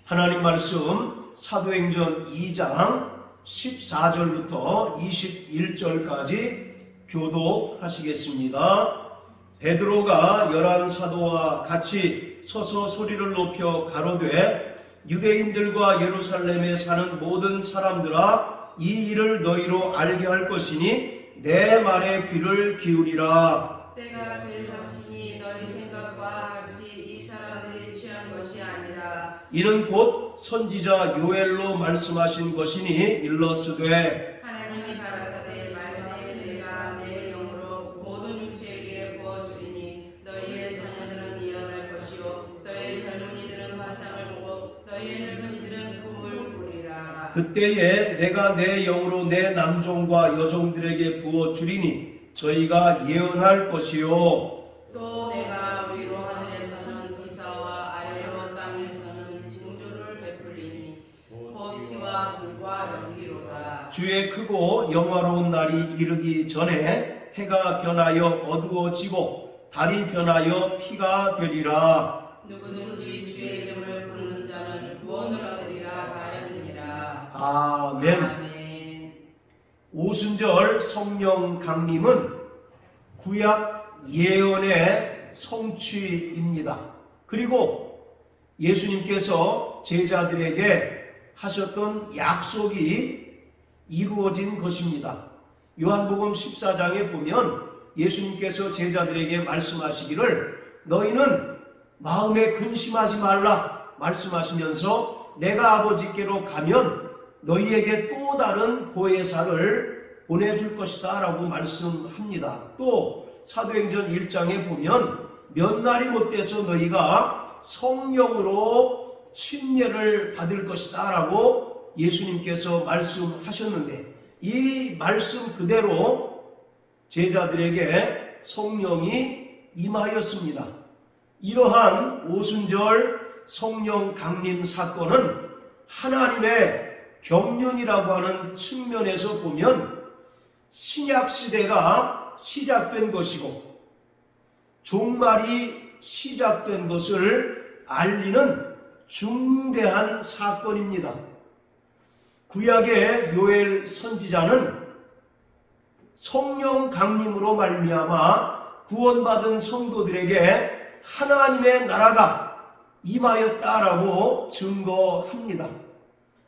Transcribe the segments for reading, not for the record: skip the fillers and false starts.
하나님 말씀 사도행전 2장 14절부터 21절까지 교독하시겠습니다. 베드로가 11사도와 같이 서서 소리를 높여 가로되 유대인들과 예루살렘에 사는 모든 사람들아, 이 일을 너희로 알게 할 것이니 내 말에 귀를 기울이라. 때가 제3시니 너희 생각과 같이 이 사람들이 취한 것이 아니라 이는 곧 선지자 요엘로 말씀하신 것이니 일러스되 하나님이 가라사대 말씀에 내가 내 영으로 모든 육체에게 부어주리니 너희의 자녀들은 예언할 것이요 너희의 젊은이들은 환상을 보고 너희의 늙은이들은 꿈을 꾸리라. 그때에 내가 내 영으로 내 남종과 여종들에게 부어주리니 저희가 예언할 것이요 또 내가 위로 하늘에서는 기사와 아래로 땅에서는 징조를 베풀리니 곧 피와 불과 연기로다. 주의 크고 영화로운 날이 이르기 전에 해가 변하여 어두워지고 달이 변하여 피가 되리라. 누구든지 주의 이름을 부르는 자는 구원을 얻으리라 하였느니라. 아멘. 아멘. 오순절 성령 강림은 구약 예언의 성취입니다. 그리고 예수님께서 제자들에게 하셨던 약속이 이루어진 것입니다. 요한복음 14장에 보면 예수님께서 제자들에게 말씀하시기를 너희는 마음에 근심하지 말라 말씀하시면서 내가 아버지께로 가면 너희에게 또 다른 보혜사를 보내줄 것이다 라고 말씀합니다. 또 사도행전 1장에 보면 몇 날이 못 돼서 너희가 성령으로 침례를 받을 것이다 라고 예수님께서 말씀하셨는데 이 말씀 그대로 제자들에게 성령이 임하였습니다. 이러한 오순절 성령 강림 사건은 하나님의 경륜이라고 하는 측면에서 보면 신약 시대가 시작된 것이고 종말이 시작된 것을 알리는 중대한 사건입니다. 구약의 요엘 선지자는 성령 강림으로 말미암아 구원받은 성도들에게 하나님의 나라가 임하였다라고 증거합니다.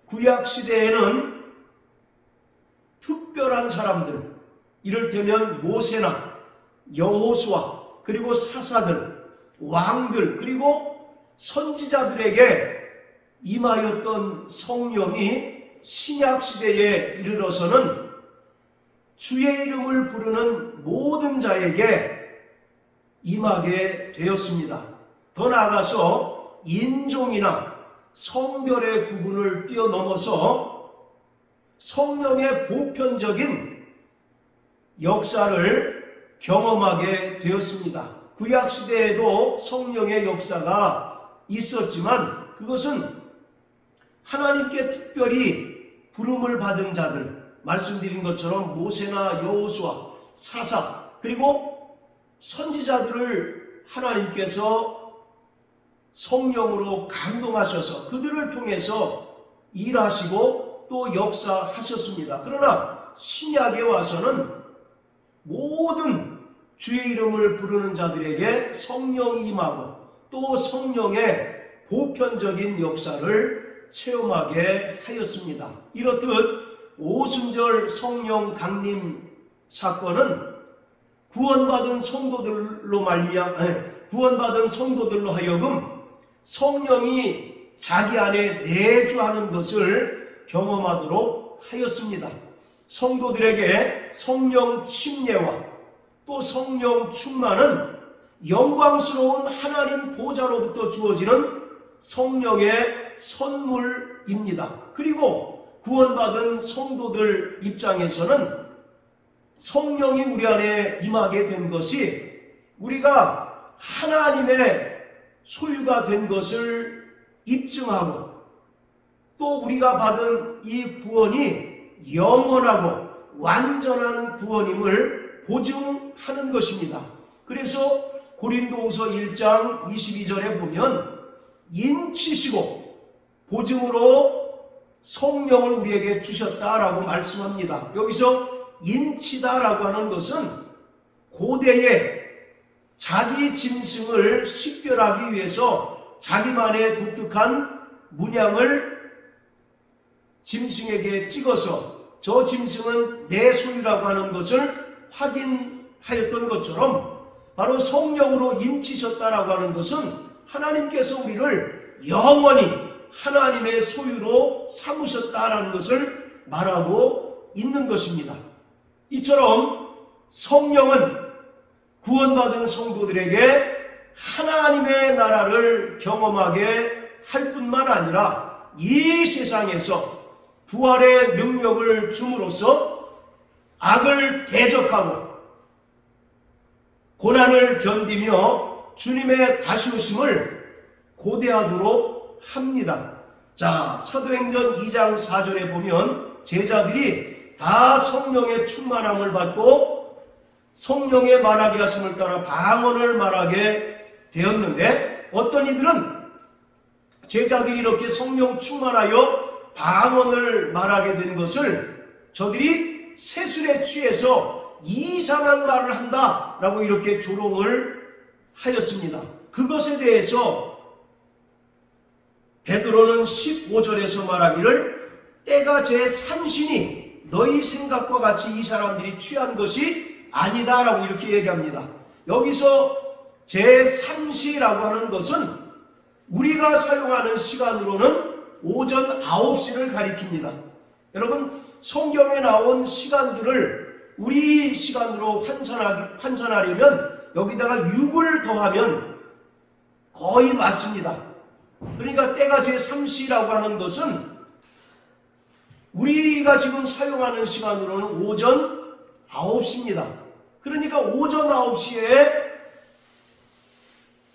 구약 시대에는 특별한 사람들, 이를테면 모세나 여호수아, 그리고 사사들, 왕들, 그리고 선지자들에게 임하였던 성령이 신약 시대에 이르러서는 주의 이름을 부르는 모든 자에게 임하게 되었습니다. 더 나아가서 인종이나 성별의 구분을 뛰어넘어서 성령의 보편적인 역사를 경험하게 되었습니다. 구약시대에도 성령의 역사가 있었지만 그것은 하나님께 특별히 부름을 받은 자들, 말씀드린 것처럼 모세나 여호수아, 사사, 그리고 선지자들을 하나님께서 성령으로 감동하셔서 그들을 통해서 일하시고 또 역사하셨습니다. 그러나 신약에 와서는 모든 주의 이름을 부르는 자들에게 성령이 임하고 또 성령의 보편적인 역사를 체험하게 하였습니다. 이렇듯 오순절 성령 강림 사건은 구원받은 성도들로 하여금 성령이 자기 안에 내주하는 것을 경험하도록 하였습니다. 성도들에게 성령 침례와 또 성령 충만은 영광스러운 하나님 보좌로부터 주어지는 성령의 선물입니다. 그리고 구원받은 성도들 입장에서는 성령이 우리 안에 임하게 된 것이 우리가 하나님의 소유가 된 것을 입증하고 또 우리가 받은 이 구원이 영원하고 완전한 구원임을 보증하는 것입니다. 그래서 고린도후서 1장 22절에 보면 인치시고 보증으로 성령을 우리에게 주셨다라고 말씀합니다. 여기서 인치다라고 하는 것은 고대에 자기 짐승을 식별하기 위해서 자기만의 독특한 문양을 짐승에게 찍어서 저 짐승은 내 소유라고 하는 것을 확인하였던 것처럼, 바로 성령으로 인치셨다라고 하는 것은 하나님께서 우리를 영원히 하나님의 소유로 삼으셨다라는 것을 말하고 있는 것입니다. 이처럼 성령은 구원받은 성도들에게 하나님의 나라를 경험하게 할 뿐만 아니라 이 세상에서 부활의 능력을 줌으로써 악을 대적하고 고난을 견디며 주님의 다시 오심을 고대하도록 합니다. 자, 사도행전 2장 4절에 보면 제자들이 다 성령의 충만함을 받고 성령의 말하게 하심을 따라 방언을 말하게 되었는데, 어떤 이들은 제자들이 이렇게 성령 충만하여 방언을 말하게 된 것을 저들이 세술에 취해서 이상한 말을 한다라고 이렇게 조롱을 하였습니다. 그것에 대해서 베드로는 15절에서 말하기를 때가 제3신이 너희 생각과 같이 이 사람들이 취한 것이 아니다 라고 이렇게 얘기합니다. 여기서 제3시라고 하는 것은 우리가 사용하는 시간으로는 오전 9시를 가리킵니다. 여러분, 성경에 나온 시간들을 우리 시간으로 환산하려면 여기다가 6을 더하면 거의 맞습니다. 그러니까 때가 제3시라고 하는 것은 우리가 지금 사용하는 시간으로는 오전 9시입니다. 그러니까 오전 9시에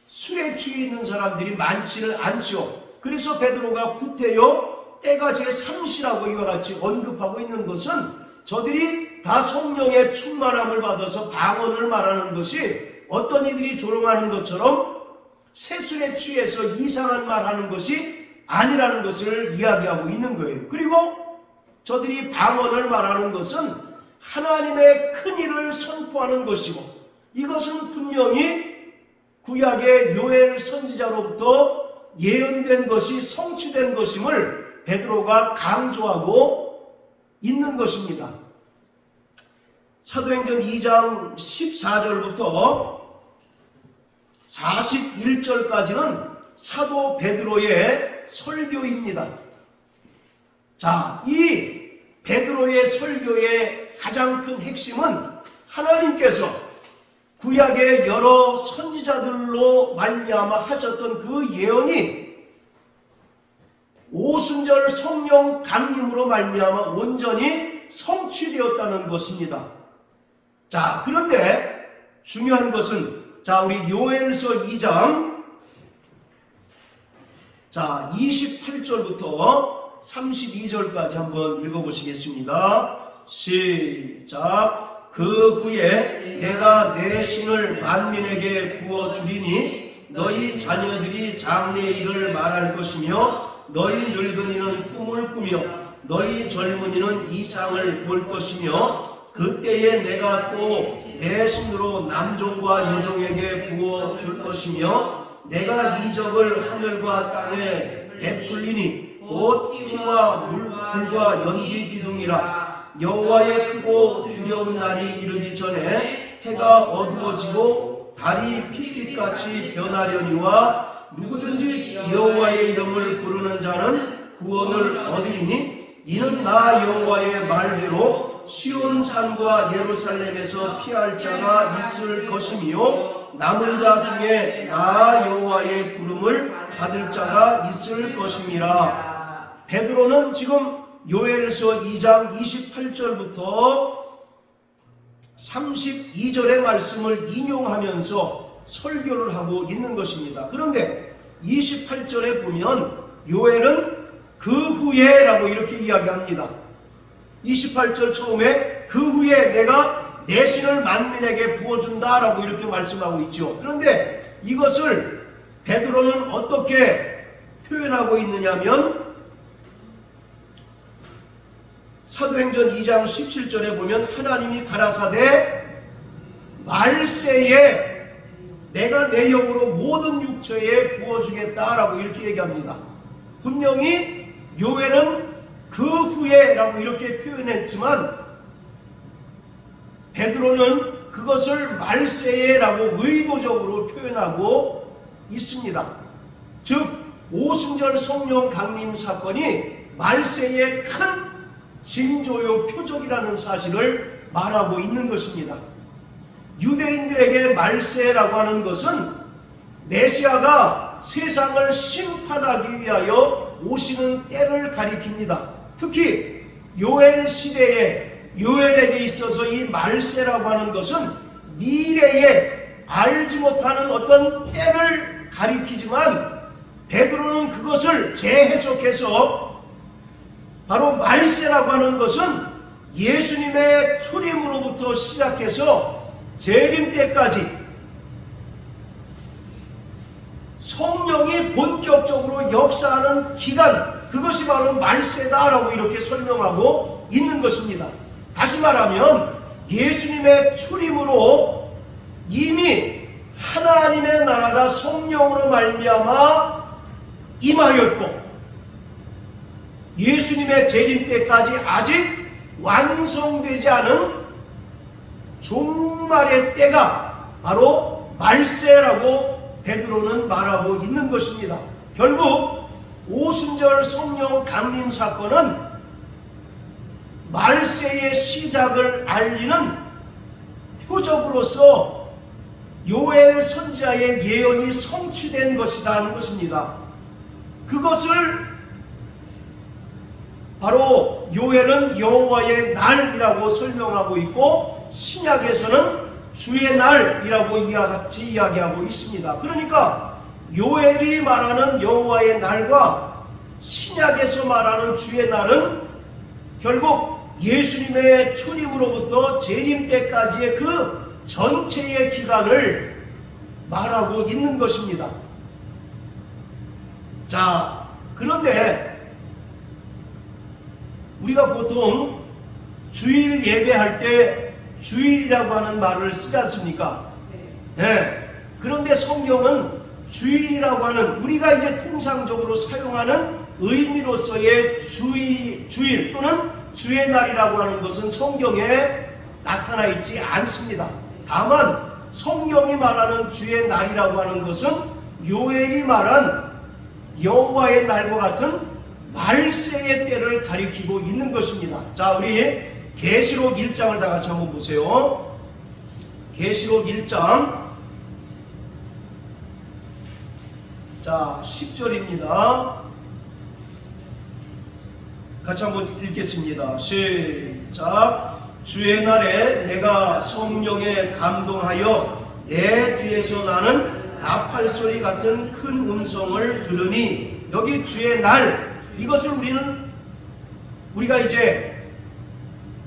술에 취해 있는 사람들이 많지를 않죠. 그래서 베드로가 구태여 때가 제3시라고 이와 같이 언급하고 있는 것은 저들이 다 성령의 충만함을 받아서 방언을 말하는 것이 어떤 이들이 조롱하는 것처럼 세술에 취해서 이상한 말하는 것이 아니라는 것을 이야기하고 있는 거예요. 그리고 저들이 방언을 말하는 것은 하나님의 큰 일을 선포하는 것이고, 이것은 분명히 구약의 요엘 선지자로부터 예언된 것이 성취된 것임을 베드로가 강조하고 있는 것입니다. 사도행전 2장 14절부터 41절까지는 사도 베드로의 설교입니다. 자, 이 베드로의 설교의 가장 큰 핵심은 하나님께서 구약의 여러 선지자들로 말미암아 하셨던 그 예언이 오순절 성령 강림으로 말미암아 온전히 성취되었다는 것입니다. 자, 그런데 중요한 것은, 자, 우리 요엘서 2장 28절부터 32절까지 한번 읽어보시겠습니다. 시작. 그 후에 내가 내 신을 만민에게 부어주리니 너희 자녀들이 장래의 일을 말할 것이며 너희 늙은이는 꿈을 꾸며 너희 젊은이는 이상을 볼 것이며 그때에 내가 또 내 신으로 남종과 여종에게 부어줄 것이며 내가 이적을 하늘과 땅에 베풀리니 곧 피와 불과 연기 기둥이라. 여호와의 크고 두려운 날이 이르기 전에 해가 어두워지고 달이 핏빛같이 변하려니와 누구든지 여호와의 이름을 부르는 자는 구원을 얻으리니 이는 나 여호와의 말대로 시온산과 예루살렘에서 피할 자가 있을 것이며 남은 자 중에 나 여호와의 부름을 받을 자가 있을 것임이라. 베드로는 지금 요엘서 2장 28절부터 32절의 말씀을 인용하면서 설교를 하고 있는 것입니다. 그런데 28절에 보면 요엘은 그 후에 라고 이렇게 이야기합니다. 28절 처음에 그 후에 내가 내 신을 만민에게 부어준다 라고 이렇게 말씀하고 있죠. 그런데 이것을 베드로는 어떻게 표현하고 있느냐면 사도행전 2장 17절에 보면 하나님이 가라사대 말세에 내가 내 영으로 모든 육체에 부어주겠다라고 이렇게 얘기합니다. 분명히 요엘은 그 후에라고 이렇게 표현했지만 베드로는 그것을 말세에라고 의도적으로 표현하고 있습니다. 즉 오순절 성령 강림 사건이 말세의 큰 징조요 표적이라는 사실을 말하고 있는 것입니다. 유대인들에게 말세라고 하는 것은 메시아가 세상을 심판하기 위하여 오시는 때를 가리킵니다. 특히 요엘 시대에 요엘에게 있어서 이 말세라고 하는 것은 미래에 알지 못하는 어떤 때를 가리키지만 베드로는 그것을 재해석해서 바로 말세라고 하는 것은 예수님의 초림으로부터 시작해서 재림 때까지 성령이 본격적으로 역사하는 기간, 그것이 바로 말세다라고 이렇게 설명하고 있는 것입니다. 다시 말하면 예수님의 초림으로 이미 하나님의 나라가 성령으로 말미암아 임하였고 예수님의 재림 때까지 아직 완성되지 않은 종말의 때가 바로 말세라고 베드로는 말하고 있는 것입니다. 결국 오순절 성령 강림 사건은 말세의 시작을 알리는 표적으로서 요엘 선지자의 예언이 성취된 것이라는 것입니다. 그것을 바로 요엘은 여호와의 날이라고 설명하고 있고 신약에서는 주의 날이라고 이야기하고 있습니다. 그러니까 요엘이 말하는 여호와의 날과 신약에서 말하는 주의 날은 결국 예수님의 초림으로부터 재림 때까지의 그 전체의 기간을 말하고 있는 것입니다. 자, 그런데 우리가 보통 주일 예배할 때 주일이라고 하는 말을 쓰지 않습니까? 네. 그런데 성경은 주일이라고 하는 우리가 이제 통상적으로 사용하는 의미로서의 주일 또는 주의 날이라고 하는 것은 성경에 나타나 있지 않습니다. 다만 성경이 말하는 주의 날이라고 하는 것은 요엘이 말한 여호와의 날과 같은 말세의 때를 가리키고 있는 것입니다. 자, 우리 계시록 1장을 다 같이 한번 보세요. 계시록 1장 자 10절입니다. 같이 한번 읽겠습니다. 시작. 주의 날에 내가 성령에 감동하여 내 뒤에서 나는 나팔소리 같은 큰 음성을 들으니, 여기 주의 날, 이것을 우리가 이제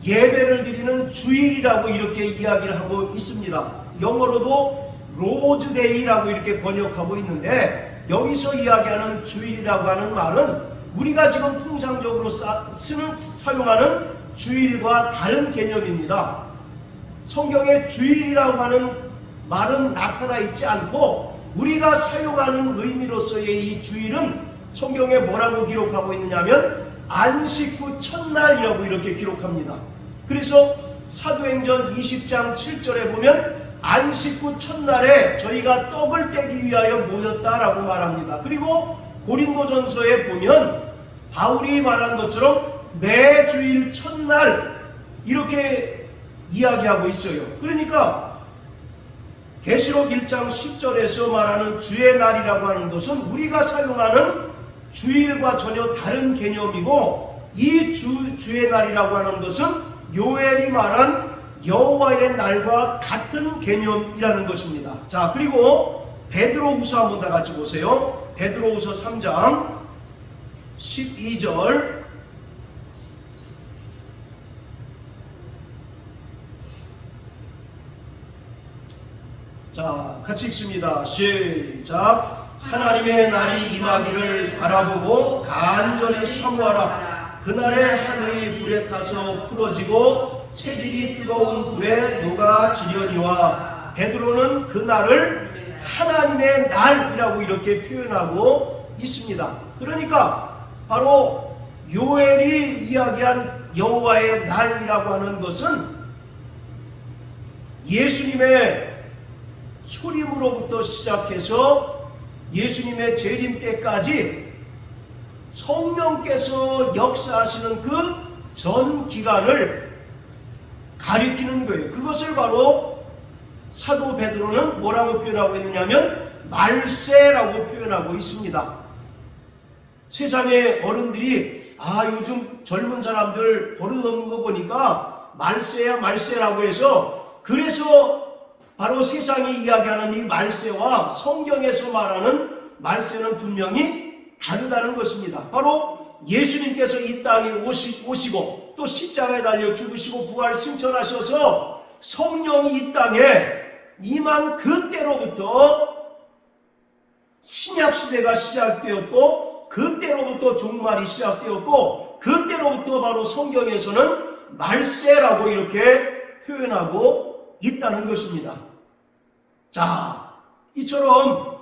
예배를 드리는 주일이라고 이렇게 이야기를 하고 있습니다. 영어로도 로즈데이라고 이렇게 번역하고 있는데, 여기서 이야기하는 주일이라고 하는 말은 우리가 지금 통상적으로 사용하는 주일과 다른 개념입니다. 성경에 주일이라고 하는 말은 나타나 있지 않고 우리가 사용하는 의미로서의 이 주일은 성경에 뭐라고 기록하고 있느냐면 안식 후 첫날이라고 이렇게 기록합니다. 그래서 사도행전 20장 7절에 보면 안식 후 첫날에 저희가 떡을 떼기 위하여 모였다라고 말합니다. 그리고 고린도전서에 보면 바울이 말한 것처럼 매 주일 첫날 이렇게 이야기하고 있어요. 그러니까 계시록 1장 10절에서 말하는 주의 날이라고 하는 것은 우리가 사용하는 주일과 전혀 다른 개념이고, 이 주의 날이라고 하는 것은 요엘이 말한 여호와의 날과 같은 개념이라는 것입니다. 자, 그리고 베드로후서 한번 다 같이 보세요. 베드로후서 3장 12절 자, 같이 읽습니다. 시작. 하나님의 날이 임하기를 바라보고 간절히 사모하라. 그날에 하늘이 불에 타서 풀어지고 체질이 뜨거운 불에 녹아지려니와 베드로는 그날을 하나님의 날이라고 이렇게 표현하고 있습니다. 그러니까 바로 요엘이 이야기한 여호와의 날이라고 하는 것은 예수님의 초림으로부터 시작해서 예수님의 재림 때까지 성령께서 역사하시는 그 전 기간을 가리키는 거예요. 그것을 바로 사도 베드로는 뭐라고 표현하고 있느냐면 말세라고 표현하고 있습니다. 세상의 어른들이 요즘 젊은 사람들 버릇없는 거 보니까 말세야 말세라고 해서, 그래서 바로 세상이 이야기하는 이 말세와 성경에서 말하는 말세는 분명히 다르다는 것입니다. 바로 예수님께서 이 땅에 오시고 또 십자가에 달려 죽으시고 부활 승천하셔서 성령이 이 땅에 임한 그때로부터 신약시대가 시작되었고, 그때로부터 종말이 시작되었고, 그때로부터 바로 성경에서는 말세라고 이렇게 표현하고 있다는 것입니다. 자, 이처럼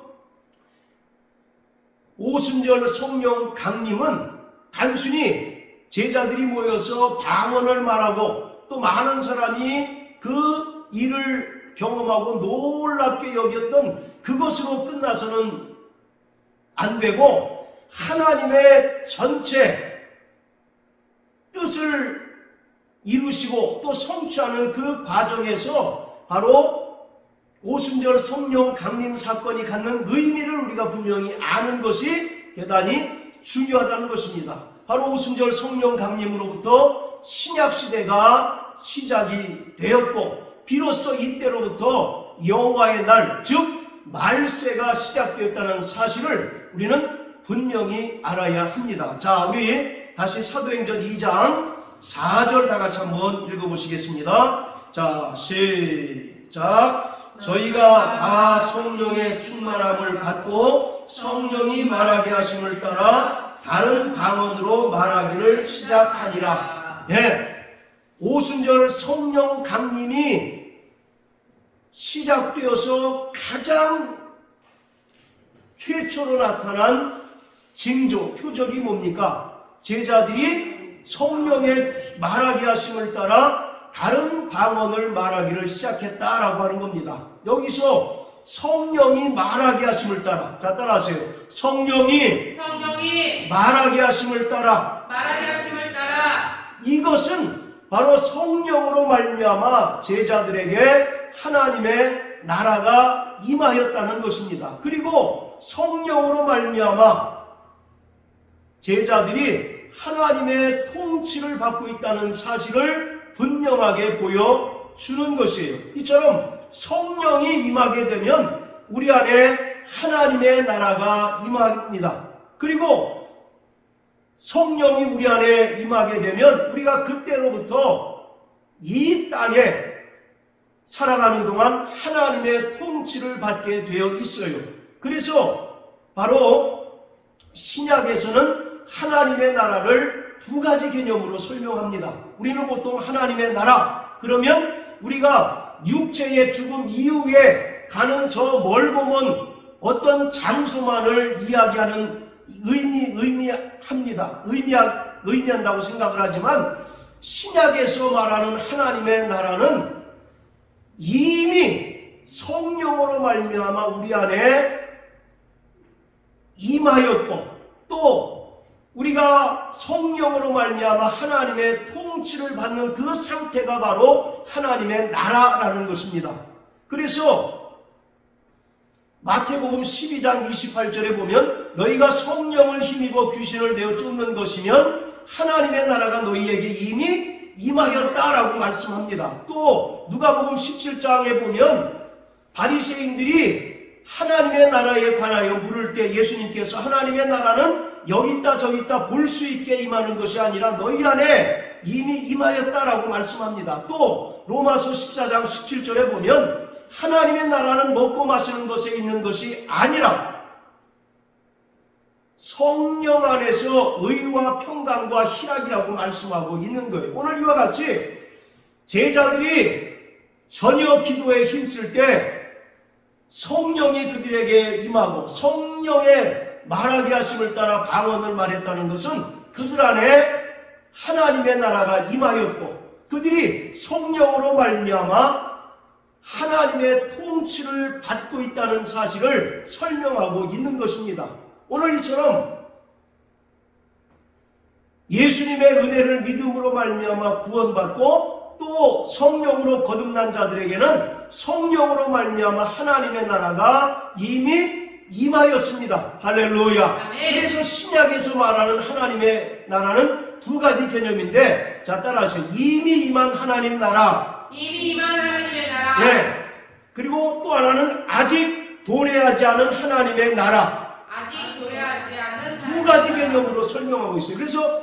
오순절 성령 강림은 단순히 제자들이 모여서 방언을 말하고 또 많은 사람이 그 일을 경험하고 놀랍게 여겼던 그것으로 끝나서는 안 되고, 하나님의 전체 뜻을 이루시고 또 성취하는 그 과정에서 바로 오순절 성령 강림 사건이 갖는 의미를 우리가 분명히 아는 것이 대단히 중요하다는 것입니다. 바로 오순절 성령 강림으로부터 신약시대가 시작이 되었고, 비로소 이때로부터 여호와의 날, 즉 말세가 시작되었다는 사실을 우리는 분명히 알아야 합니다. 자, 우리 다시 사도행전 2장 4절 다 같이 한번 읽어보시겠습니다. 자, 시작. 저희가 다 성령의 충만함을 받고 성령이 말하게 하심을 따라 다른 방언으로 말하기를 시작하니라. 오순절 성령 강림이 시작되어서 가장 최초로 나타난 징조, 표적이 뭡니까? 제자들이 성령의 말하게 하심을 따라 다른 방언을 말하기를 시작했다라고 하는 겁니다. 여기서 성령이 말하게 하심을 따라, 자 따라하세요. 성령이 말하게 하심을 따라, 이것은 바로 성령으로 말미암아 제자들에게 하나님의 나라가 임하였다는 것입니다. 그리고 성령으로 말미암아 제자들이 하나님의 통치를 받고 있다는 사실을 분명하게 보여주는 것이에요. 이처럼 성령이 임하게 되면 우리 안에 하나님의 나라가 임합니다. 그리고 성령이 우리 안에 임하게 되면 우리가 그때로부터 이 땅에 살아가는 동안 하나님의 통치를 받게 되어 있어요. 그래서 바로 신약에서는 하나님의 나라를 두 가지 개념으로 설명합니다. 우리는 보통 하나님의 나라 그러면 우리가 육체의 죽음 이후에 가는 저 멀고 먼 어떤 장소만을 이야기하는 의미한다고 생각을 하지만, 신약에서 말하는 하나님의 나라는 이미 성령으로 말미암아 우리 안에 임하였고, 또 우리가 성령으로 말미암아 하나님의 통치를 받는 그 상태가 바로 하나님의 나라라는 것입니다. 그래서 마태복음 12장 28절에 보면 너희가 성령을 힘입어 귀신을 내어 쫓는 것이면 하나님의 나라가 너희에게 이미 임하였다라고 말씀합니다. 또 누가복음 17장에 보면 바리새인들이 하나님의 나라에 관하여 물을 때 예수님께서 하나님의 나라는 여기 있다 저기 있다 볼 수 있게 임하는 것이 아니라 너희 안에 이미 임하였다라고 말씀합니다. 또 로마서 14장 17절에 보면 하나님의 나라는 먹고 마시는 것에 있는 것이 아니라 성령 안에서 의와 평강과 희락이라고 말씀하고 있는 거예요. 오늘 이와 같이 제자들이 전혀 기도에 힘쓸 때 성령이 그들에게 임하고 성령의 말하게 하심을 따라 방언을 말했다는 것은 그들 안에 하나님의 나라가 임하였고 그들이 성령으로 말미암아 하나님의 통치를 받고 있다는 사실을 설명하고 있는 것입니다. 오늘 이처럼 예수님의 은혜를 믿음으로 말미암아 구원받고 또 성령으로 거듭난 자들에게는 성령으로 말미암아 하나님의 나라가 이미 임하였습니다. 할렐루야. 그래서 신약에서 말하는 하나님의 나라는 두 가지 개념인데, 자 따라하세요. 이미 임한 하나님 나라. 이미 임한 하나님의 나라. 네. 그리고 또 하나는 아직 도래하지 않은 하나님의 나라. 아직 도래하지 않은 두 가지 개념으로 설명하고 있어요. 그래서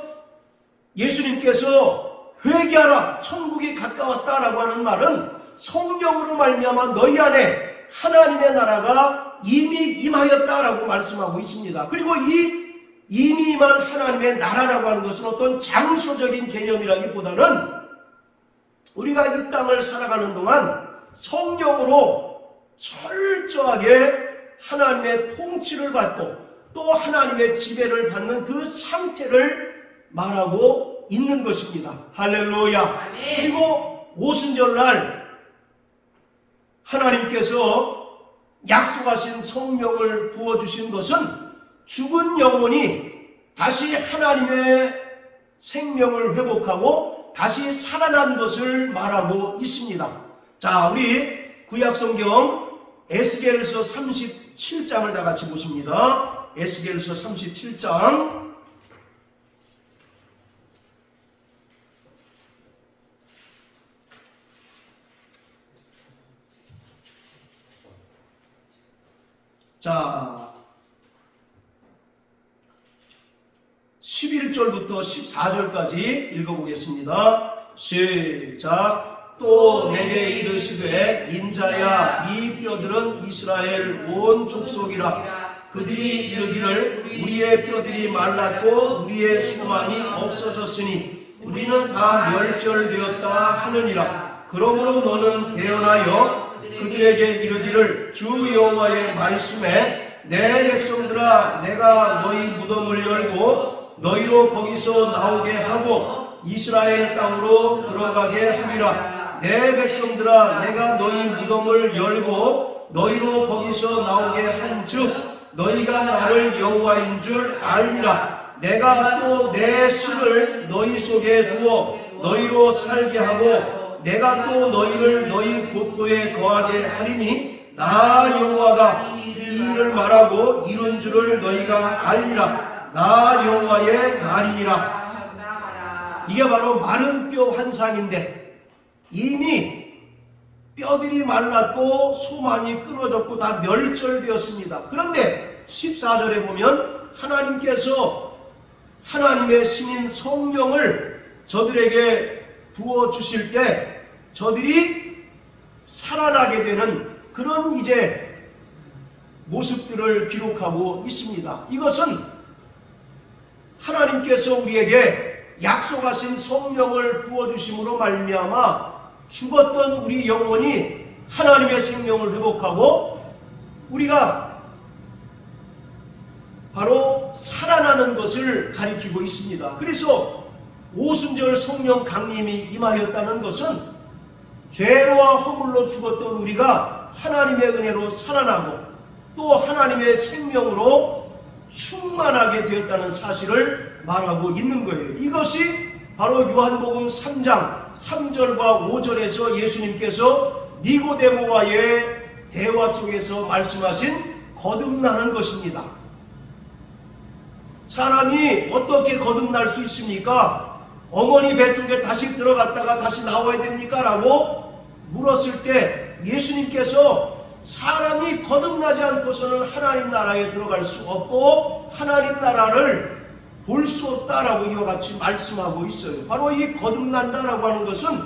예수님께서 회개하라, 천국이 가까웠다라고 하는 말은 성령으로 말미암아 너희 안에 하나님의 나라가 이미 임하였다라고 말씀하고 있습니다. 그리고 이 이미 임한 하나님의 나라라고 하는 것은 어떤 장소적인 개념이라기보다는 우리가 이 땅을 살아가는 동안 성령으로 철저하게 하나님의 통치를 받고 또 하나님의 지배를 받는 그 상태를 말하고 있는 것입니다. 할렐루야. 아멘. 그리고 오순절날 하나님께서 약속하신 성령을 부어주신 것은 죽은 영혼이 다시 하나님의 생명을 회복하고 다시 살아난 것을 말하고 있습니다. 자, 우리 구약성경 에스겔서 37장을 다 같이 보십니다. 에스겔서 37장. 자, 11절부터 14절까지 읽어보겠습니다. 시작. 또 내게 이르시되 인자야, 이 뼈들은 이스라엘 온 족속이라. 그들이 이르기를 우리의 뼈들이 말랐고 우리의 소망이 없어졌으니 우리는 다 멸절되었다 하느니라. 그러므로 너는 대언하여 그들에게 이르기를 주 여호와의 말씀에 내 백성들아, 내가 너희 무덤을 열고 너희로 거기서 나오게 하고 이스라엘 땅으로 들어가게 하리라. 내 백성들아, 내가 너희 무덤을 열고 너희로 거기서 나오게 한즉 너희가 나를 여호와인 줄 알리라. 내가 또 내 실을 너희 속에 두어 너희로 살게 하고 내가 또 너희를 너희 국토에 거하게 하리니 나 여호와가 이 일을 말하고 이룬 줄을 너희가 알리라. 나 여호와의 말이니라. 이게 바로 마른 뼈 환상인데 이미 뼈들이 말랐고 소망이 끊어졌고 다 멸절되었습니다. 그런데 14절에 보면 하나님께서 하나님의 신인 성령을 저들에게 부어주실 때 저들이 살아나게 되는 그런 이제 모습들을 기록하고 있습니다. 이것은 하나님께서 우리에게 약속하신 성령을 부어주심으로 말미암아 죽었던 우리 영혼이 하나님의 생명을 회복하고 우리가 바로 살아나는 것을 가리키고 있습니다. 그래서 오순절 성령 강림이 임하였다는 것은 죄와 허물로 죽었던 우리가 하나님의 은혜로 살아나고 또 하나님의 생명으로 충만하게 되었다는 사실을 말하고 있는 거예요. 이것이 바로 요한복음 3장 3절과 5절에서 예수님께서 니고데모와의 대화 속에서 말씀하신 거듭나는 것입니다. 사람이 어떻게 거듭날 수 있습니까? 어머니 뱃속에 다시 들어갔다가 다시 나와야 됩니까? 라고 물었을 때 예수님께서 사람이 거듭나지 않고서는 하나님 나라에 들어갈 수 없고 하나님 나라를 볼 수 없다라고 이와 같이 말씀하고 있어요. 바로 이 거듭난다라고 하는 것은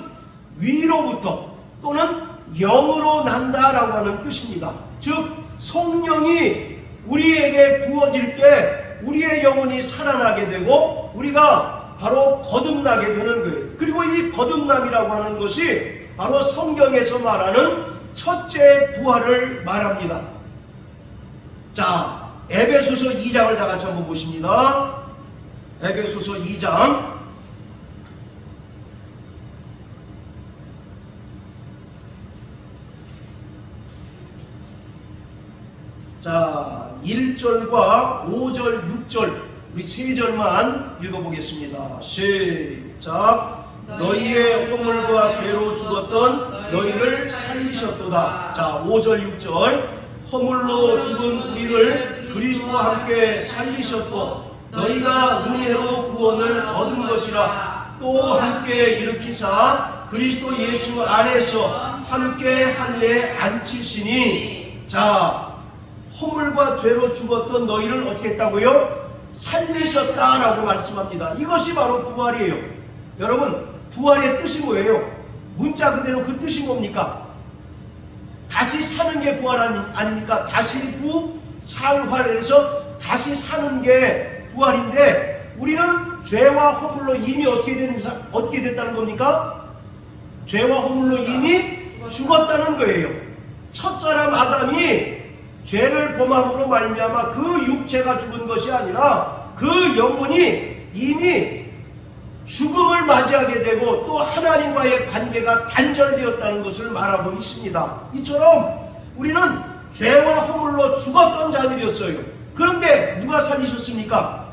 위로부터 또는 영으로 난다라고 하는 뜻입니다. 즉 성령이 우리에게 부어질 때 우리의 영혼이 살아나게 되고 우리가 바로 거듭나게 되는 거예요. 그리고 이 거듭남이라고 하는 것이 바로 성경에서 말하는 첫째 부활을 말합니다. 자, 에베소서 2장을 다 같이 한번 보십니다. 에베소서 2장. 자, 1절과 5절, 6절 우리 세 절만 읽어보겠습니다. 시작. 너희의 허물과 죄로 죽었던 너희를 살리셨도다. 자, 5절, 6절. 허물로 죽은 우리를 그리스도와 함께 살리셨고 너희가 은혜로 구원을 얻은 것이라. 또 함께 일으키사 그리스도 예수 안에서 함께 하늘에 앉히시니. 자, 허물과 죄로 죽었던 너희를 어떻게 했다고요? 살리셨다라고 말씀합니다. 이것이 바로 부활이에요. 여러분, 부활의 뜻이 뭐예요? 문자 그대로 그 뜻이 뭡니까? 다시 사는 게 부활 아닙니까? 다시 부살활해서 다시 사는 게 부활인데, 우리는 죄와 허물로 이미 어떻게 됐다는 겁니까? 죄와 허물로 이미 죽었다는 거예요. 첫사람 아담이 죄를 범함으로 말미암아 그 육체가 죽은 것이 아니라 그 영혼이 이미 죽음을 맞이하게 되고 또 하나님과의 관계가 단절되었다는 것을 말하고 있습니다. 이처럼 우리는 죄와 허물로 죽었던 자들이었어요. 그런데 누가 살리셨습니까?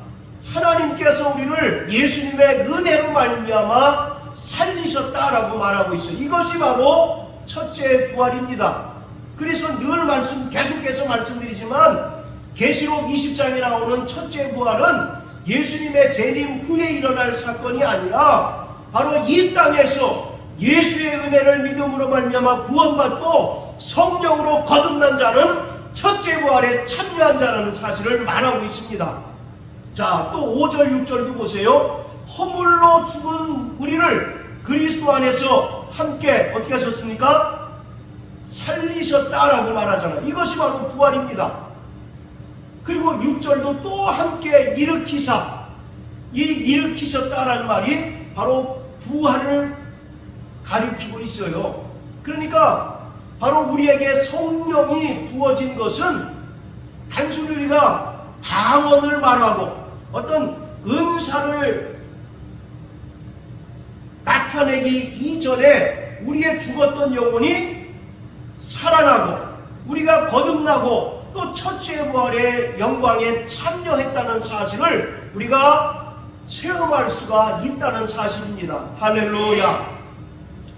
하나님께서 우리를 예수님의 은혜로 말미암아 살리셨다라고 말하고 있어요. 이것이 바로 첫째 부활입니다. 그래서 늘 계속해서 말씀드리지만 계시록 20장에 나오는 첫째 부활은 예수님의 재림 후에 일어날 사건이 아니라 바로 이 땅에서 예수의 은혜를 믿음으로 말미암아 구원받고 성령으로 거듭난 자는 첫째 부활에 참여한 자라는 사실을 말하고 있습니다. 자, 또 5절 6절도 보세요. 허물로 죽은 우리를 그리스도 안에서 함께 어떻게 하셨습니까? 살리셨다라고 말하잖아요. 이것이 바로 부활입니다. 그리고 6절도 또 함께 일으키사, 이 일으키셨다라는 말이 바로 부활을 가리키고 있어요. 그러니까 바로 우리에게 성령이 부어진 것은 단순히 우리가 방언을 말하고 어떤 은사를 나타내기 이전에 우리의 죽었던 영혼이 살아나고 우리가 거듭나고 또 첫째 부활의 영광에 참여했다는 사실을 우리가 체험할 수가 있다는 사실입니다. 할렐루야.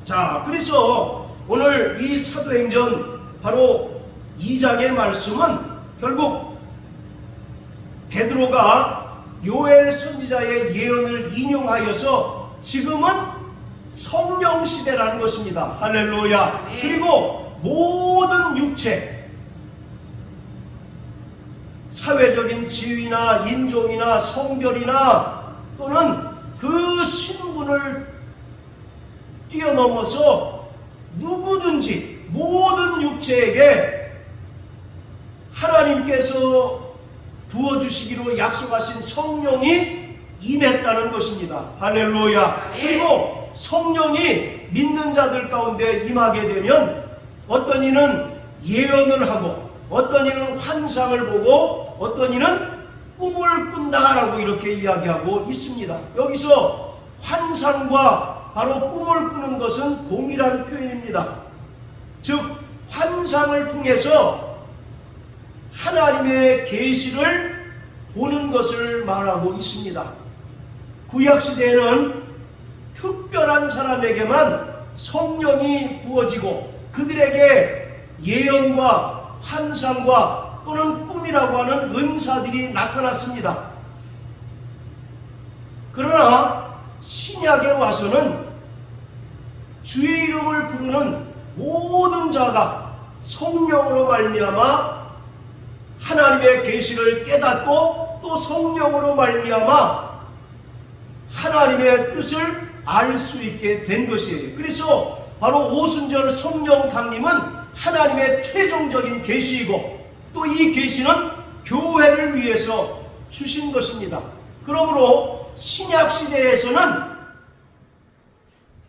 자, 그래서 오늘 이 사도행전 바로 2장의 말씀은 결국 베드로가 요엘 선지자의 예언을 인용하여서 지금은 성령 시대라는 것입니다. 할렐루야. 네. 그리고 모든 육체, 사회적인 지위나 인종이나 성별이나 또는 그 신분을 뛰어넘어서 누구든지 모든 육체에게 하나님께서 부어주시기로 약속하신 성령이 임했다는 것입니다. 할렐루야. 그리고 성령이 믿는 자들 가운데 임하게 되면 어떤 이는 예언을 하고 어떤 이는 환상을 보고 어떤 이는 꿈을 꾼다라고 이렇게 이야기하고 있습니다. 여기서 환상과 바로 꿈을 꾸는 것은 동일한 표현입니다. 즉 환상을 통해서 하나님의 계시를 보는 것을 말하고 있습니다. 구약시대에는 특별한 사람에게만 성령이 부어지고 그들에게 예언과 환상과 또는 꿈이라고 하는 은사들이 나타났습니다. 그러나 신약에 와서는 주의 이름을 부르는 모든 자가 성령으로 말미암아 하나님의 계시를 깨닫고 또 성령으로 말미암아 하나님의 뜻을 알 수 있게 된 것이에요. 그래서 바로 오순절 성령 강림은 하나님의 최종적인 계시이고 또 이 계시는 교회를 위해서 주신 것입니다. 그러므로 신약 시대에서는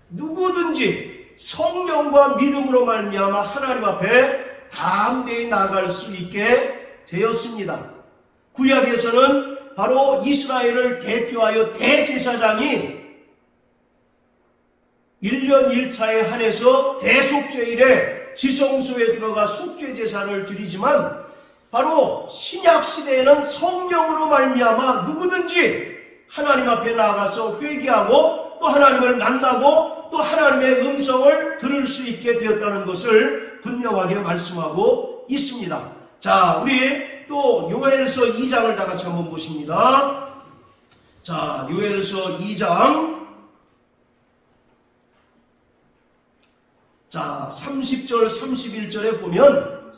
누구든지 성령과 믿음으로 말미암아 하나님 앞에 담대히 나아갈 수 있게 되었습니다. 구약에서는 바로 이스라엘을 대표하여 대제사장이 1년 1차에 한해서 대속죄일에 지성소에 들어가 속죄 제사를 드리지만 바로 신약 시대에는 성령으로 말미암아 누구든지 하나님 앞에 나아가서 회개하고 또 하나님을 만나고 또 하나님의 음성을 들을 수 있게 되었다는 것을 분명하게 말씀하고 있습니다. 자, 우리 또 요엘서 2장을 다 같이 한번 보십니다. 자, 요엘서 2장 자, 30절 31절에 보면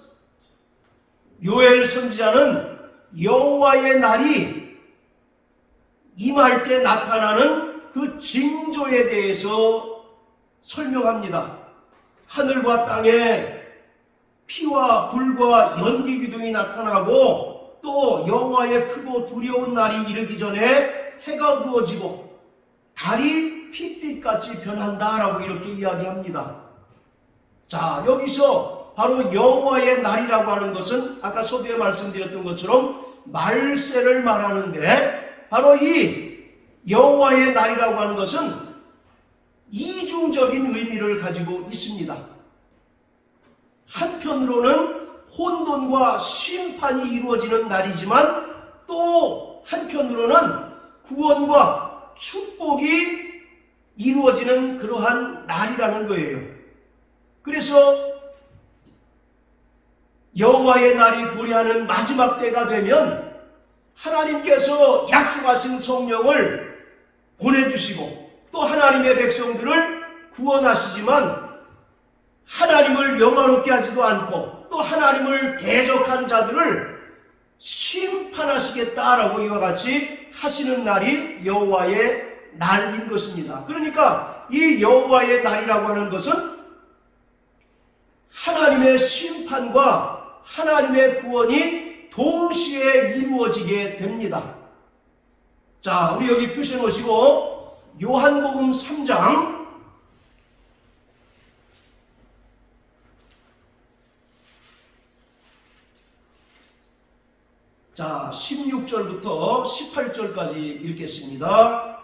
요엘 선지자는 여호와의 날이 임할 때 나타나는 그 징조에 대해서 설명합니다. 하늘과 땅에 피와 불과 연기 기둥이 나타나고 또 여호와의 크고 두려운 날이 이르기 전에 해가 어두워지고 달이 핏빛같이 변한다라고 이렇게 이야기합니다. 자, 여기서 바로 여호와의 날이라고 하는 것은 아까 서두에 말씀드렸던 것처럼 말세를 말하는데 바로 이 여호와의 날이라고 하는 것은 이중적인 의미를 가지고 있습니다. 한편으로는 혼돈과 심판이 이루어지는 날이지만 또 한편으로는 구원과 축복이 이루어지는 그러한 날이라는 거예요. 그래서 여호와의 날이 도래하는 마지막 때가 되면 하나님께서 약속하신 성령을 보내주시고 또 하나님의 백성들을 구원하시지만 하나님을 영화롭게 하지도 않고 또 하나님을 대적한 자들을 심판하시겠다라고 이와 같이 하시는 날이 여호와의 날인 것입니다. 그러니까 이 여호와의 날이라고 하는 것은 하나님의 심판과 하나님의 구원이 동시에 이루어지게 됩니다. 자, 우리 여기 표시해 놓으시고 요한복음 3장 자, 16절부터 18절까지 읽겠습니다.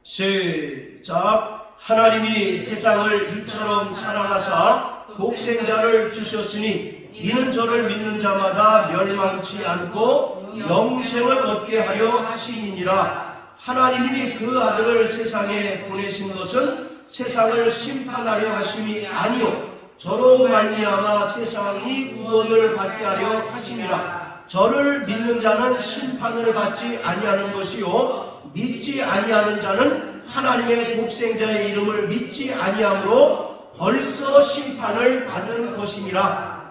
시작. 하나님이 세상을 이처럼 사랑하사 독생자를 주셨으니 이는 저를 믿는 자마다 멸망치 않고 영생을 얻게 하려 하심이니라. 하나님이 그 아들을 세상에 보내신 것은 세상을 심판하려 하심이 아니요 저로 말미암아 세상이 구원을 받게 하려 하심이라. 저를 믿는 자는 심판을 받지 아니하는 것이요 믿지 아니하는 자는 하나님의 독생자의 이름을 믿지 아니함으로 벌써 심판을 받은 것이니라.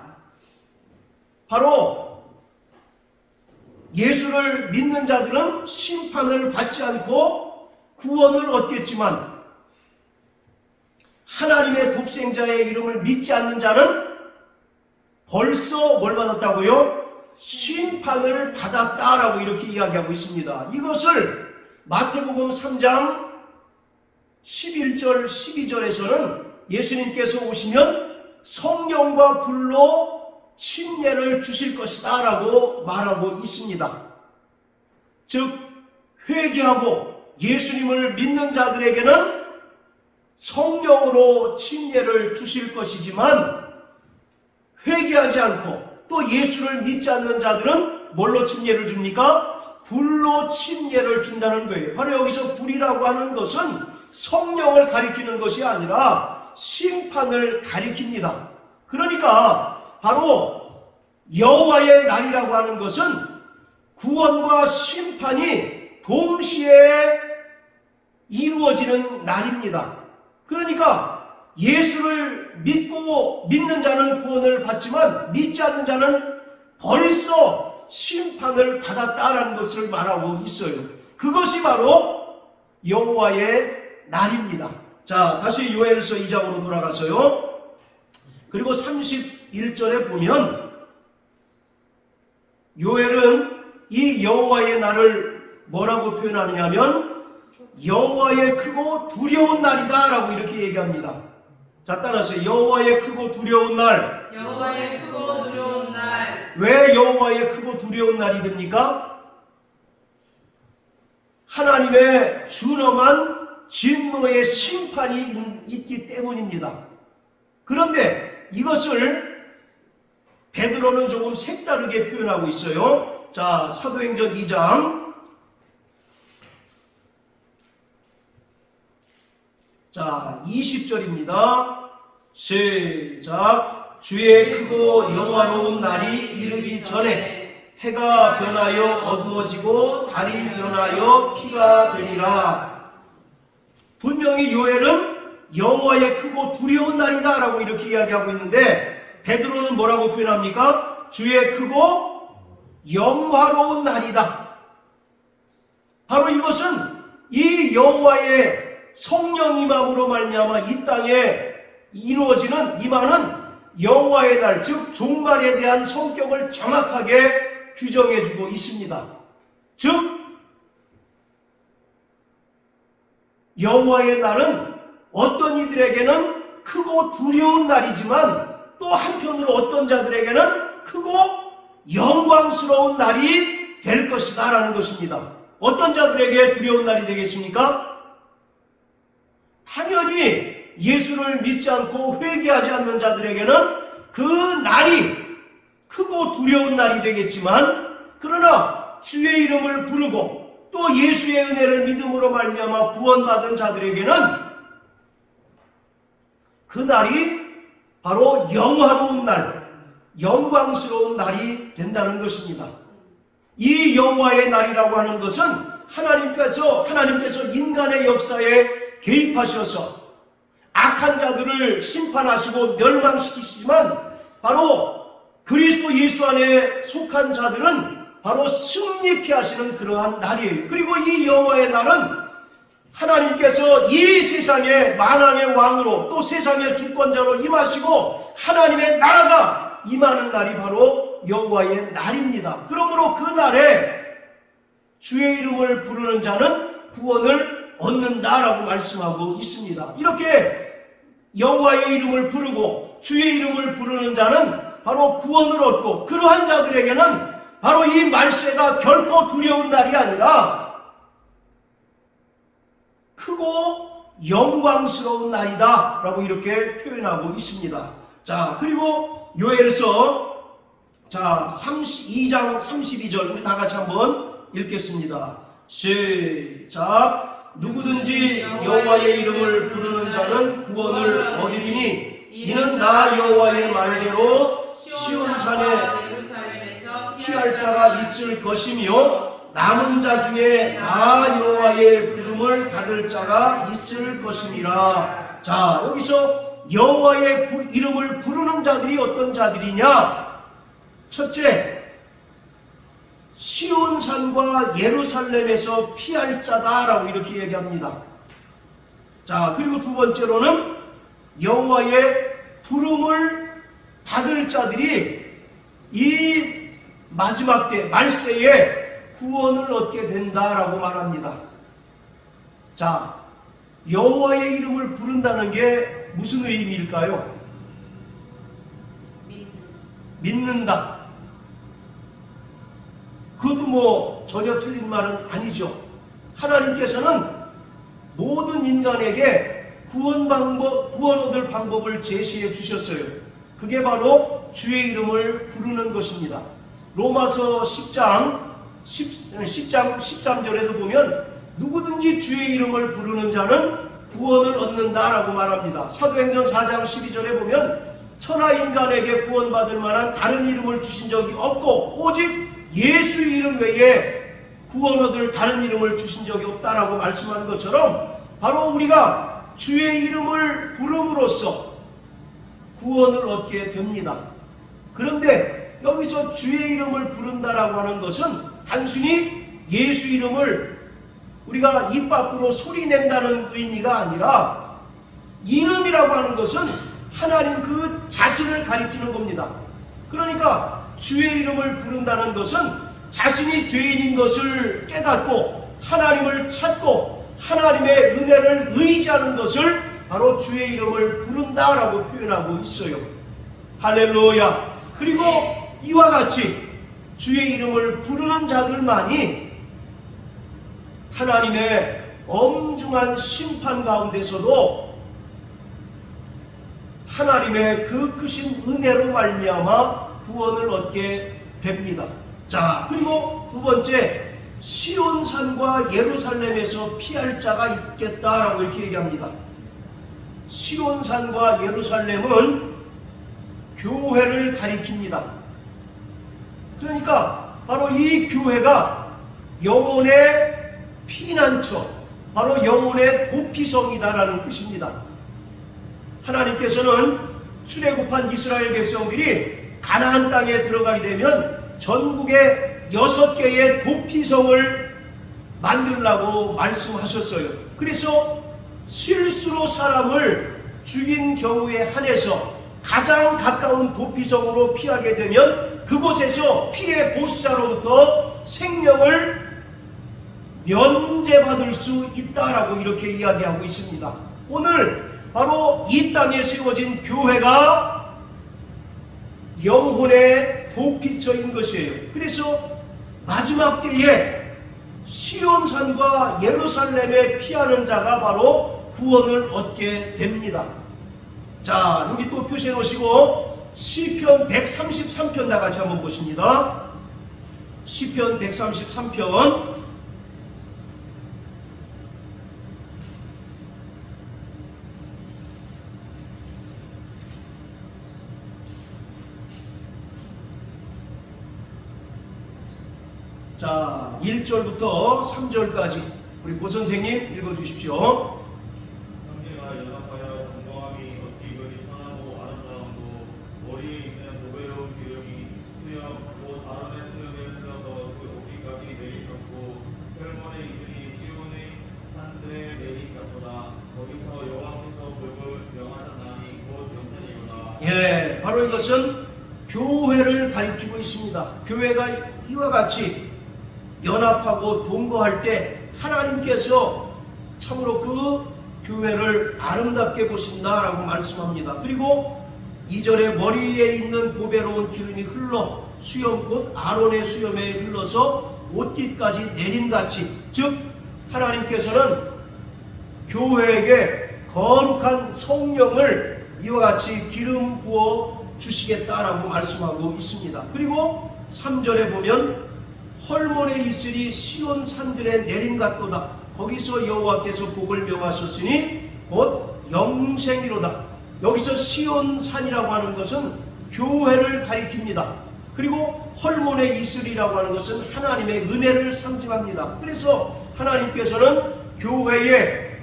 바로 예수를 믿는 자들은 심판을 받지 않고 구원을 얻겠지만 하나님의 독생자의 이름을 믿지 않는 자는 벌써 뭘 받았다고요? 심판을 받았다라고 이렇게 이야기하고 있습니다. 이것을 마태복음 3장 11절 12절에서는 예수님께서 오시면 성령과 불로 침례를 주실 것이다 라고 말하고 있습니다. 즉 회개하고 예수님을 믿는 자들에게는 성령으로 침례를 주실 것이지만 회개하지 않고 또 예수를 믿지 않는 자들은 뭘로 침례를 줍니까? 불로 침례를 준다는 거예요. 바로 여기서 불이라고 하는 것은 성령을 가리키는 것이 아니라 심판을 가리킵니다. 그러니까 바로 여호와의 날이라고 하는 것은 구원과 심판이 동시에 이루어지는 날입니다. 그러니까 예수를 믿고 믿는 자는 구원을 받지만 믿지 않는 자는 벌써 심판을 받았다라는 것을 말하고 있어요. 그것이 바로 여호와의 날입니다. 자, 다시 요엘서 2장으로 돌아가서요. 그리고 31절에 보면 요엘은 이 여호와의 날을 뭐라고 표현하느냐면 여호와의 크고 두려운 날이다 라고 이렇게 얘기합니다. 자, 따라서 여호와의 크고 두려운 날. 여호와의 크고 두려운 날. 왜 여호와의 크고 두려운 날이 됩니까? 하나님의 준엄한 진노의 심판이 있기 때문입니다. 그런데 이것을 베드로는 조금 색다르게 표현하고 있어요. 자, 사도행전 2장. 자, 20절입니다. 시작. 주의 크고 영화로운 날이 이르기 전에 해가 변하여 어두워지고 달이 변하여 피가 되리라. 분명히 요엘은 여호와의 크고 두려운 날이다 라고 이렇게 이야기하고 있는데 베드로는 뭐라고 표현합니까? 주의 크고 영화로운 날이다. 바로 이것은 이 여호와의 성령 임함으로 말미암아 이 땅에 이루어지는 임하는 여호와의 날, 즉 종말에 대한 성격을 정확하게 규정해주고 있습니다. 즉 여호와의 날은 어떤 이들에게는 크고 두려운 날이지만 또 한편으로 어떤 자들에게는 크고 영광스러운 날이 될 것이다 라는 것입니다. 어떤 자들에게 두려운 날이 되겠습니까? 당연히 예수를 믿지 않고 회개하지 않는 자들에게는 그 날이 크고 두려운 날이 되겠지만, 그러나 주의 이름을 부르고 또 예수의 은혜를 믿음으로 말미암아 구원받은 자들에게는 그 날이 바로 영화로운 날, 영광스러운 날이 된다는 것입니다. 이 여호와의 날이라고 하는 것은 하나님께서 인간의 역사에 개입하셔서 악한 자들을 심판하시고 멸망시키시지만 바로 그리스도 예수 안에 속한 자들은 바로 승리케 하시는 그러한 날이에요. 그리고 이 여호와의 날은 하나님께서 이 세상의 만왕의 왕으로 또 세상의 주권자로 임하시고 하나님의 나라가 임하는 날이 바로 여호와의 날입니다. 그러므로 그 날에 주의 이름을 부르는 자는 구원을 얻는다라고 말씀하고 있습니다. 이렇게 여호와의 이름을 부르고 주의 이름을 부르는 자는 바로 구원을 얻고, 그러한 자들에게는 바로 이 말세가 결코 두려운 날이 아니라 크고 영광스러운 날이다 라고 이렇게 표현하고 있습니다. 자, 그리고 요엘서 2장 32절 우리 다 같이 한번 읽겠습니다. 시작. 누구든지 여호와의 이름을 부르는 자는 구원을 얻으리니 이는 나 여호와의 말대로 시온산에 피할 자가 있을 것이며 남은 자 중에 나 여호와의 부름을 받을 자가 있을 것이니라. 자, 여기서 여호와의 이름을 부르는 자들이 어떤 자들이냐? 첫째, 시온산과 예루살렘에서 피할 자다라고 이렇게 얘기합니다. 자, 그리고 두 번째로는 여호와의 부름을 받을 자들이 이 마지막 때 말세에 구원을 얻게 된다라고 말합니다. 자, 여호와의 이름을 부른다는 게 무슨 의미일까요? 믿는다. 그것도 전혀 틀린 말은 아니죠. 하나님께서는 모든 인간에게 구원 얻을 방법을 제시해 주셨어요. 그게 바로 주의 이름을 부르는 것입니다. 로마서 10장 13절에도 보면 누구든지 주의 이름을 부르는 자는 구원을 얻는다라고 말합니다. 사도행전 4장 12절에 보면 천하 인간에게 구원받을 만한 다른 이름을 주신 적이 없고 오직 예수 이름 외에 구원 얻을 다른 이름을 주신 적이 없다라고 말씀한 것처럼 바로 우리가 주의 이름을 부름으로써 구원을 얻게 됩니다. 그런데 여기서 주의 이름을 부른다라고 하는 것은 단순히 예수 이름을 우리가 입 밖으로 소리 낸다는 의미가 아니라 이름이라고 하는 것은 하나님 그 자신을 가리키는 겁니다. 그러니까 주의 이름을 부른다는 것은 자신이 죄인인 것을 깨닫고 하나님을 찾고 하나님의 은혜를 의지하는 것을 바로 주의 이름을 부른다라고 표현하고 있어요. 할렐루야. 그리고 이와 같이 주의 이름을 부르는 자들만이 하나님의 엄중한 심판 가운데서도 하나님의 그 크신 은혜로 말미암아 구원을 얻게 됩니다. 자, 그리고 두 번째, 시온산과 예루살렘에서 피할 자가 있겠다라고 이렇게 얘기합니다. 시온산과 예루살렘은 교회를 가리킵니다. 그러니까 바로 이 교회가 영혼의 피난처, 바로 영혼의 도피성이다라는 뜻입니다. 하나님께서는 출애굽한 이스라엘 백성들이 가나안 땅에 들어가게 되면 전국에 6개의 도피성을 만들라고 말씀하셨어요. 그래서 실수로 사람을 죽인 경우에 한해서 가장 가까운 도피성으로 피하게 되면 그곳에서 피해 보수자로부터 생명을 면제받을 수 있다라고 이렇게 이야기하고 있습니다. 오늘 바로 이 땅에 세워진 교회가 영혼의 도피처인 것이에요. 그래서 마지막 때에 시온산과 예루살렘에 피하는 자가 바로 구원을 얻게 됩니다. 자, 여기 또 표시해 놓으시고 시편 133편 다 같이 한번 보십니다. 시편 133편 자, 1절부터 3절까지 우리 고 선생님 읽어주십시오. 형제가 연합하여 건강함이 어찌 그리 선하고 아름다운고 머리에 있는 보배로운 기름이 수염 곧 아론의 수염에 흘러서 그 옷깃까지 내리쳤고 혈몬에 있으니 시온의 산들에 내리쳤도다. 거기서 여호와께서 복을 명하셨나니 곧 영생이로다. 예, 바로 이것은 교회를 가리키고 있습니다. 교회가 이와 같이 연합하고 동거할 때 하나님께서 참으로 그 교회를 아름답게 보신다라고 말씀합니다. 그리고 2절에 머리에 있는 보배로운 기름이 흘러 수염 곧 아론의 수염에 흘러서 옷깃까지 내림같이, 즉 하나님께서는 교회에게 거룩한 성령을 이와 같이 기름 부어 주시겠다라고 말씀하고 있습니다. 그리고 3절에 보면 헐몬에 있으리 시온 산들의 내림 같도다. 거기서 여호와께서 복을 명하셨으니 곧 영생이로다. 여기서 시온 산이라고 하는 것은 교회를 가리킵니다. 그리고 헐몬에 있으리라고 하는 것은 하나님의 은혜를 상징합니다. 그래서 하나님께서는 교회에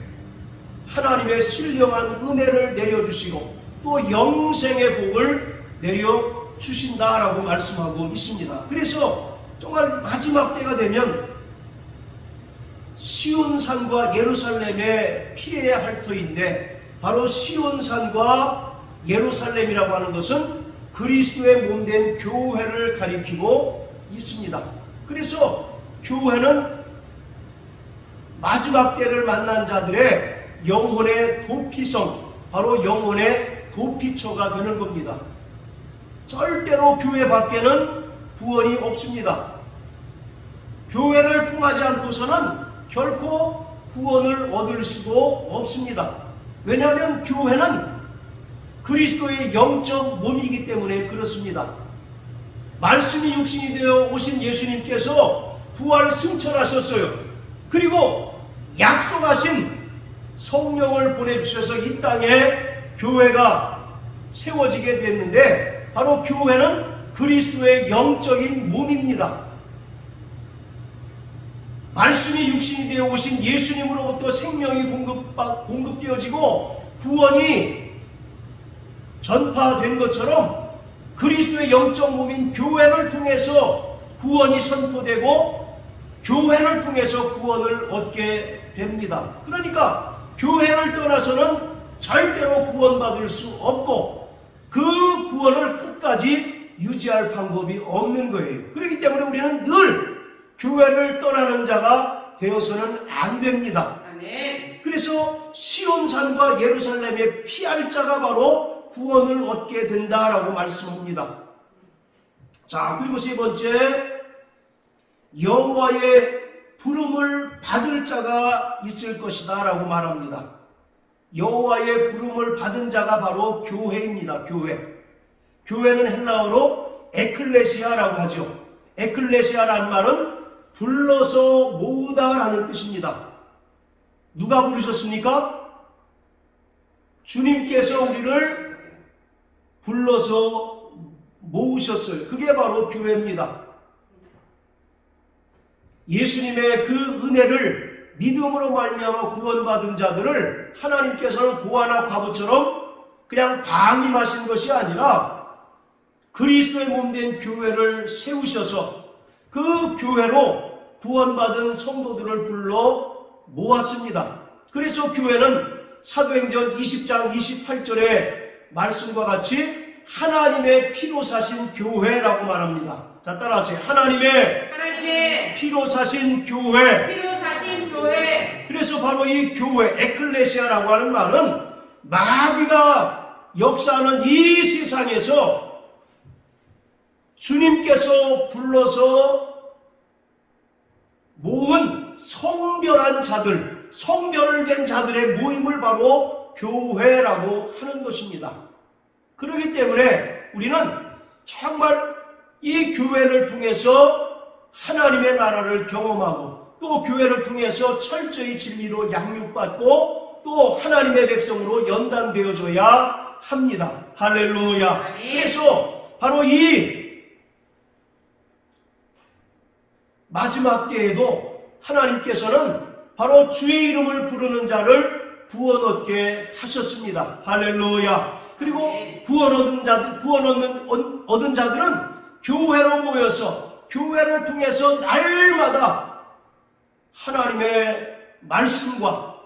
하나님의 신령한 은혜를 내려주시고 또 영생의 복을 내려주신다라고 말씀하고 있습니다. 그래서 정말 마지막 때가 되면 시온산과 예루살렘에 피해야 할 터인데, 바로 시온산과 예루살렘이라고 하는 것은 그리스도의 몸된 교회를 가리키고 있습니다. 그래서 교회는 마지막 때를 만난 자들의 영혼의 도피성, 바로 영혼의 도피처가 되는 겁니다. 절대로 교회 밖에는 구원이 없습니다. 교회를 통하지 않고서는 결코 구원을 얻을 수도 없습니다. 왜냐하면 교회는 그리스도의 영적 몸이기 때문에 그렇습니다. 말씀이 육신이 되어 오신 예수님께서 부활 승천하셨어요. 그리고 약속하신 성령을 보내주셔서 이 땅에 교회가 세워지게 됐는데, 바로 교회는 그리스도의 영적인 몸입니다. 말씀이 육신이 되어 오신 예수님으로부터 생명이 공급되어지고 구원이 전파된 것처럼 그리스도의 영적 몸인 교회를 통해서 구원이 선포되고 교회를 통해서 구원을 얻게 됩니다. 그러니까 교회를 떠나서는 절대로 구원받을 수 없고 그 구원을 끝까지 유지할 방법이 없는 거예요. 그렇기 때문에 우리는 늘 교회를 떠나는 자가 되어서는 안 됩니다. 아멘. 그래서 시온산과 예루살렘에 피할 자가 바로 구원을 얻게 된다라고 말씀합니다. 자, 그리고 세 번째, 여호와의 부름을 받을 자가 있을 것이다 라고 말합니다. 여호와의 부름을 받은 자가 바로 교회입니다. 교회는 헬라어로 에클레시아라고 하죠. 에클레시아라는 말은 불러서 모으다라는 뜻입니다. 누가 부르셨습니까? 주님께서 우리를 불러서 모으셨어요. 그게 바로 교회입니다. 예수님의 그 은혜를 믿음으로 말미암아 구원받은 자들을 하나님께서는 고아나 과부처럼 그냥 방임하신 것이 아니라 그리스도의 몸된 교회를 세우셔서 그 교회로 구원받은 성도들을 불러 모았습니다. 그래서 교회는 사도행전 20장 28절의 말씀과 같이 하나님의 피로 사신 교회라고 말합니다. 자, 따라하세요. 하나님의 피로 사신 교회. 피로 사신 교회. 그래서 바로 이 교회, 에클레시아라고 하는 말은 마귀가 역사하는 이 세상에서 주님께서 불러서 모은 성별한 자들, 성별된 자들의 모임을 바로 교회라고 하는 것입니다. 그렇기 때문에 우리는 정말 이 교회를 통해서 하나님의 나라를 경험하고 또 교회를 통해서 철저히 진리로 양육받고 또 하나님의 백성으로 연단되어져야 합니다. 할렐루야. 아멘. 그래서 바로 이 마지막 때에도 하나님께서는 바로 주의 이름을 부르는 자를 구원 얻게 하셨습니다. 할렐루야. 그리고 구원 얻은 자들은 교회로 모여서 교회를 통해서 날마다 하나님의 말씀과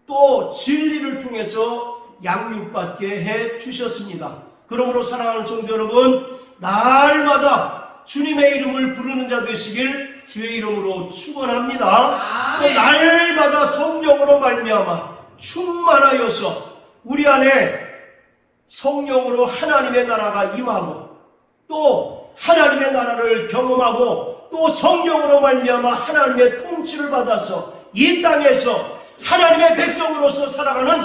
또 진리를 통해서 양육받게 해 주셨습니다. 그러므로 사랑하는 성도 여러분, 날마다 주님의 이름을 부르는 자 되시길 주의 이름으로 축원합니다. 또 날마다 성령으로 말미암아 충만하여서 우리 안에 성령으로 하나님의 나라가 임하고 또 하나님의 나라를 경험하고 또 성령으로 말미암아 하나님의 통치를 받아서 이 땅에서 하나님의 백성으로서 살아가는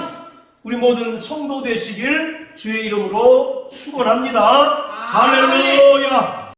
우리 모든 성도 되시길 주의 이름으로 축원합니다. 할렐루야.